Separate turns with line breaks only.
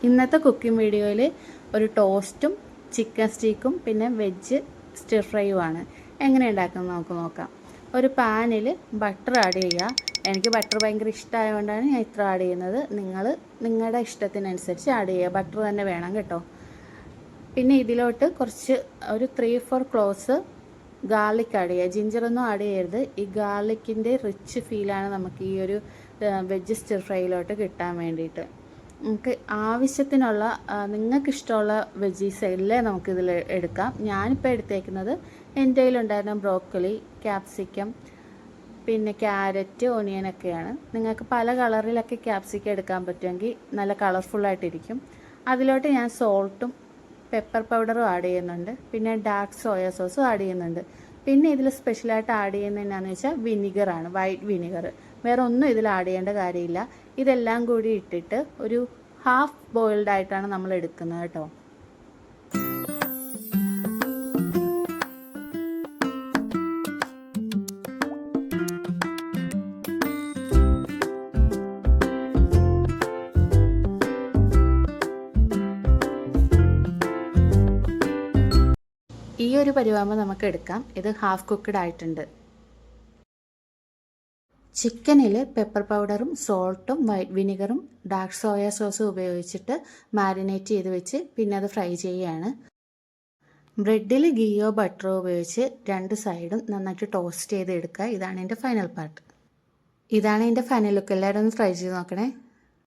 ഇന്നത്തെ കുക്കിംഗ് വീഡിയോയിൽ ഒരു ടോസ്റ്റും ചിക്കൻ സ്റ്റീക്കും പിന്നെ വെജ് സ്റ്റിർ ഫ്രൈയുമാണ് എങ്ങനെ ഉണ്ടാക്കുന്നത് നമുക്ക് നോക്കാം. ഒരു പാനിൽ ബട്ടർ ആഡ് ചെയ്യുക. എനിക്ക് ബട്ടർ ഭയങ്കര ഇഷ്ടമായതുകൊണ്ടാണ് ഞാൻ ഇത്ര ആഡ് ചെയ്യുന്നത്. നിങ്ങളുടെ ഇഷ്ടത്തിനനുസരിച്ച് ആഡ് ചെയ്യുക. ബട്ടർ തന്നെ വേണം കേട്ടോ. പിന്നെ ഇതിലോട്ട് കുറച്ച് ഒരു 3-4 ക്ലോവ്സ് ഗാർലിക് ആഡ് ചെയ്യുക. ജിഞ്ചറൊന്നും ആഡ് ചെയ്യരുത്. ഈ ഗാർലിക്കിൻ്റെ റിച്ച് ഫീലാണ് നമുക്ക് ഈ ഒരു വെജ് സ്റ്റിർ ഫ്രൈയിലോട്ട് കിട്ടാൻ വേണ്ടിയിട്ട്. നമുക്ക് ആവശ്യത്തിനുള്ള നിങ്ങൾക്കിഷ്ടമുള്ള വെജീസ് എല്ലാം നമുക്കിതിൽ എടുക്കാം. ഞാനിപ്പോൾ എടുത്തേക്കുന്നത് എൻ്റെ കയ്യിലുണ്ടായിരുന്ന ബ്രോക്കലി, ക്യാപ്സിക്കം, പിന്നെ ക്യാരറ്റ്, ഒനിയനൊക്കെയാണ്. നിങ്ങൾക്ക് പല കളറിലൊക്കെ ക്യാപ്സിക്കം എടുക്കാൻ പറ്റുമെങ്കിൽ നല്ല കളർഫുള്ളായിട്ടിരിക്കും. അതിലോട്ട് ഞാൻ സോൾട്ടും പെപ്പർ പൗഡറും ആഡ് ചെയ്യുന്നുണ്ട്. പിന്നെ ഡാർക്ക് സോയ സോസും ആഡ് ചെയ്യുന്നുണ്ട്. പിന്നെ ഇതിൽ സ്പെഷ്യലായിട്ട് ആഡ് ചെയ്യുന്നത് എന്നാന്ന് വെച്ചാൽ വിനിഗറാണ്, വൈറ്റ് വിനിഗർ. വേറെ ഒന്നും ഇതിൽ ആഡ് ചെയ്യേണ്ട കാര്യമില്ല. ഇതെല്ലാം കൂടി ഇട്ടിട്ട് ഒരു ഹാഫ് ബോയിൽഡ് ആയിട്ടാണ് നമ്മൾ എടുക്കുന്നത് കേട്ടോ. ഈ ഒരു പരിവാകുമ്പോൾ നമുക്ക് എടുക്കാം. ഇത് ഹാഫ് കുക്ക്ഡ് ആയിട്ടുണ്ട്. ചിക്കനിൽ പെപ്പർ പൗഡറും സോൾട്ടും വൈറ്റ് വിനിഗറും ഡാർക്ക് സോയ സോസും ഉപയോഗിച്ചിട്ട് മാരിനേറ്റ് ചെയ്ത് വെച്ച് പിന്നെ അത് ഫ്രൈ ചെയ്യുകയാണ്. ബ്രെഡിൽ ഗീയോ ബട്ടറോ ഉപയോഗിച്ച് രണ്ട് സൈഡും നന്നായിട്ട് ടോസ്റ്റ് ചെയ്ത് എടുക്കുക. ഇതാണ് എൻ്റെ ഫൈനൽ പാർട്ട്. ഇതാണ് എൻ്റെ ഫൈനൽ ലുക്ക്. എല്ലാവരും ഒന്ന് ട്രൈ ചെയ്ത് നോക്കണേ.